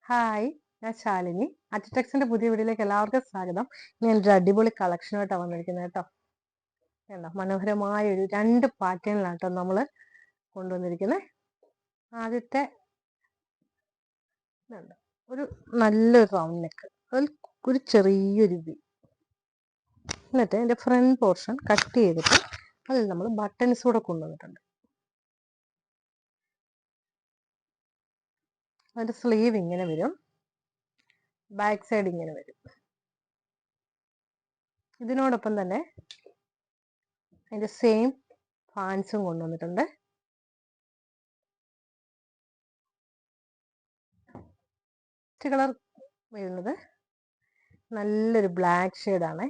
Hi, ഞാൻ ശാലിനി. അറ്റിടെക്സിന്റെ പുതിയ വീഡിയോയിലേക്ക് എല്ലാവർക്കും സ്വാഗതം. ഞാനൊരു അടിപൊളി കളക്ഷനായിട്ടാണ് വന്നിരിക്കുന്നത് കേട്ടോ. എന്താ മനോഹരമായ ഒരു 2 പാറ്റേണിലാട്ടോ നമ്മൾ കൊണ്ടുവന്നിരിക്കുന്നത്. ആദ്യത്തെ ഇതുണ്ട്, ഒരു നല്ലൊരു റൗണ്ട് നെക്ക്, അതിൽ ഒരു ചെറിയൊരു വി, എന്നിട്ട് എൻ്റെ ഫ്രണ്ട് പോർഷൻ കട്ട് ചെയ്തിട്ട് അതിൽ നമ്മൾ ബട്ടൺസ് കൂടെ കൊണ്ടുവന്നിട്ടുണ്ട്. അതിൻ്റെ സ്ലീവ് ഇങ്ങനെ വരും, ബാക്ക് സൈഡ് ഇങ്ങനെ വരും. ഇതിനോടൊപ്പം തന്നെ അതിൻ്റെ സെയിം ഫാൻസും കൊണ്ടുവന്നിട്ടുണ്ട്. കളർ വരുന്നത് നല്ലൊരു ബ്ലാക്ക് ഷെയ്ഡാണ്.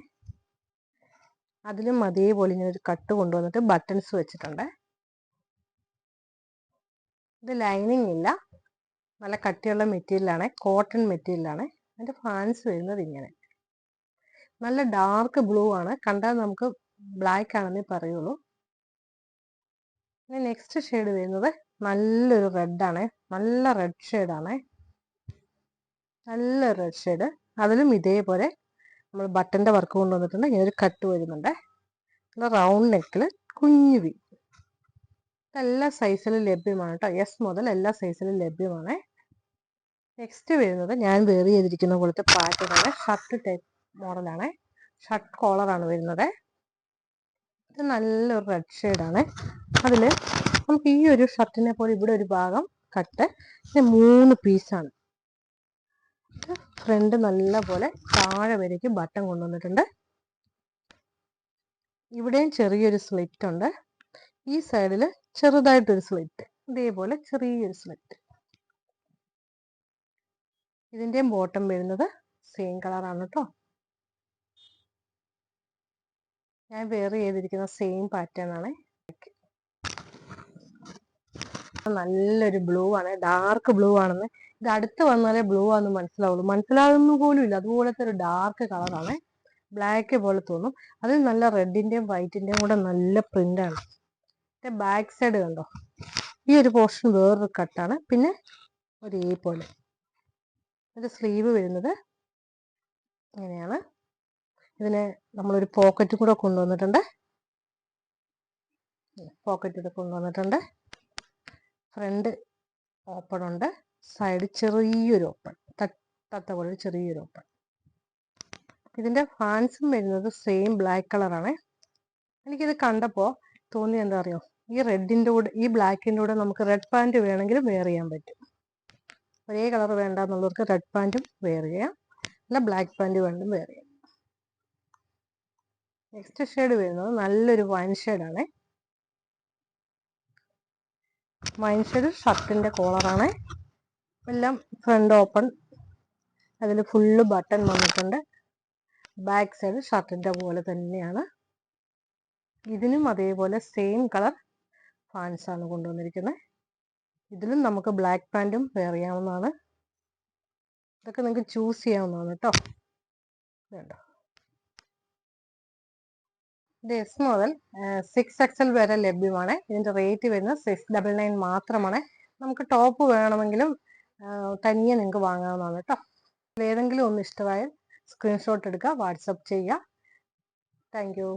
അതിലും അതേപോലെ ഇങ്ങനെ ഒരു കട്ട് കൊണ്ടുവന്നിട്ട് ബട്ടൺസ് വെച്ചിട്ടുണ്ട്. ഇത് ലൈനിങ് ഇല്ല, നല്ല കട്ടിയുള്ള മെറ്റീരിയലാണ്, കോട്ടൺ മെറ്റീരിയലാണ്. അതിൻ്റെ ഫാൻസ് വരുന്നത് ഇങ്ങനെ നല്ല ഡാർക്ക് ബ്ലൂ ആണ്, കണ്ടാൽ നമുക്ക് ബ്ലാക്ക് ആണെന്നേ പറയുള്ളൂ. ഇനി നെക്സ്റ്റ് ഷെയ്ഡ് വരുന്നത് നല്ലൊരു റെഡാണ്, നല്ല റെഡ് ഷെയ്ഡാണ്, നല്ല റെഡ് ഷെയ്ഡ്. അതിലും ഇതേപോലെ നമ്മൾ ബട്ടൻ്റെ വർക്ക് കൊണ്ടുവന്നിട്ടുണ്ട്. ഇങ്ങനെ ഒരു കട്ട് വരുന്നുണ്ട്, റൗണ്ട് നെക്കിൽ കുഞ്ഞു വി. എല്ലാ സൈസിലും ലഭ്യമാണ് കേട്ടോ, എസ് മുതൽ എല്ലാ സൈസിലും ലഭ്യമാണ്. നെക്സ്റ്റ് വരുന്നത് ഞാൻ വെയർ ചെയ്തിരിക്കുന്ന പോലത്തെ പാറ്റേണാണ്, ഷർട്ട് ടൈപ്പ് മോഡലാണ്, ഷർട്ട് കോളറാണ് വരുന്നത്. ഇത് നല്ലൊരു റെഡ് ഷെയ്ഡാണ്. അതിൽ നമുക്ക് ഈ ഒരു ഷർട്ടിനെ പോലെ ഇവിടെ ഒരു ഭാഗം കട്ട്, 3 പീസാണ്. ഫ്രണ്ട് നല്ല പോലെ താഴെ വരയ്ക്ക് ബട്ടൺ കൊണ്ടുവന്നിട്ടുണ്ട്. ഇവിടെയും ചെറിയൊരു സ്ലിറ്റ് ഉണ്ട്, ഈ സൈഡിൽ ചെറുതായിട്ടൊരു സ്ലിറ്റ്, ഇതേപോലെ ചെറിയൊരു സ്ലിറ്റ്. ഇതിൻ്റെയും ബോട്ടം വരുന്നത് സെയിം കളറാണ് കേട്ടോ. ഞാൻ വെയർ ചെയ്തിരിക്കുന്ന സെയിം പാറ്റേൺ ആണ്. നല്ലൊരു ബ്ലൂ ആണ്, ഡാർക്ക് ബ്ലൂ ആണെന്ന് ഇത് അടുത്ത് വന്നാലേ ബ്ലൂ ആണെന്ന് മനസ്സിലാവുള്ളൂ, മനസ്സിലാവുന്ന പോലും ഇല്ല, അതുപോലത്തെ ഒരു ഡാർക്ക് കളറാണ്, ബ്ലാക്ക് പോലെ തോന്നും. അതിൽ നല്ല റെഡിന്റെയും വൈറ്റിന്റെയും കൂടെ നല്ല പ്രിന്റാണ്. ബാക്ക് സൈഡ് കണ്ടോ, ഈ ഒരു പോർഷൻ വേറൊരു കട്ടാണ്, പിന്നെ ഒരു ഈ പോലെ. ഒരു സ്ലീവ് വരുന്നത് ഇങ്ങനെയാണ്. ഇതിന് നമ്മളൊരു പോക്കറ്റ് കൂടെ കൊണ്ടുവന്നിട്ടുണ്ട്, ഫ്രണ്ട് ഓപ്പൺ ഉണ്ട്, സൈഡ് ചെറിയൊരു ഓപ്പൺ, തട്ട പോലെ ചെറിയൊരു ഓപ്പൺ. ഇതിൻ്റെ ഫാൻസും വരുന്നത് സെയിം ബ്ലാക്ക് കളറാണ്. എനിക്കിത് കണ്ടപ്പോൾ തോന്നി എന്താ അറിയോ, ഈ റെഡിൻ്റെ കൂടെ ഈ ബ്ലാക്കിൻ്റെ കൂടെ നമുക്ക് റെഡ് പാൻറ് വേണമെങ്കിൽ വെയർ ചെയ്യാൻ പറ്റും. ഒരേ കളർ വേണ്ട എന്നുള്ളവർക്ക് റെഡ് പാൻറ്റും വെയർ ചെയ്യാം, അല്ല ബ്ലാക്ക് പാൻറ് വേണ്ടും വെയർ ചെയ്യാം. നെക്സ്റ്റ് ഷെയ്ഡ് വരുന്നത് നല്ലൊരു വൈൻ ഷെയ്ഡാണ്. വൈൻ ഷെയ്ഡ് ഷർട്ടിൻ്റെ കോളറാണ്, എല്ലാം ഫ്രണ്ട് ഓപ്പൺ, അതിൽ ഫുള്ള് ബട്ടൺ വന്നിട്ടുണ്ട്. ബാക്ക് സൈഡ് ഷർട്ടിൻ്റെ പോലെ തന്നെയാണ്. ഇതിനും അതേപോലെ സെയിം കളർ ഫാൻസ് ആണ് കൊണ്ടുവന്നിരിക്കുന്നത്. ഇതിലും നമുക്ക് ബ്ലാക്ക് പാൻറ്റും വെയർ ചെയ്യാവുന്നതാണ്. ഇതൊക്കെ നിങ്ങൾക്ക് ചൂസ് ചെയ്യാവുന്നതാണ് കേട്ടോ. വേണ്ടോ, ഇത് എസ് മുതൽ 6XL വരെ ലഭ്യമാണ്. ഇതിൻ്റെ റേറ്റ് വരുന്നത് 699 മാത്രമാണ്. നമുക്ക് ടോപ്പ് വേണമെങ്കിലും തനിയെ നിങ്ങൾക്ക് വാങ്ങാവുന്നതാണ് കേട്ടോ. ഏതെങ്കിലും ഒന്ന് ഇഷ്ടമായാൽ സ്ക്രീൻഷോട്ട് എടുക്കുക, വാട്സപ്പ് ചെയ്യുക. Thank you.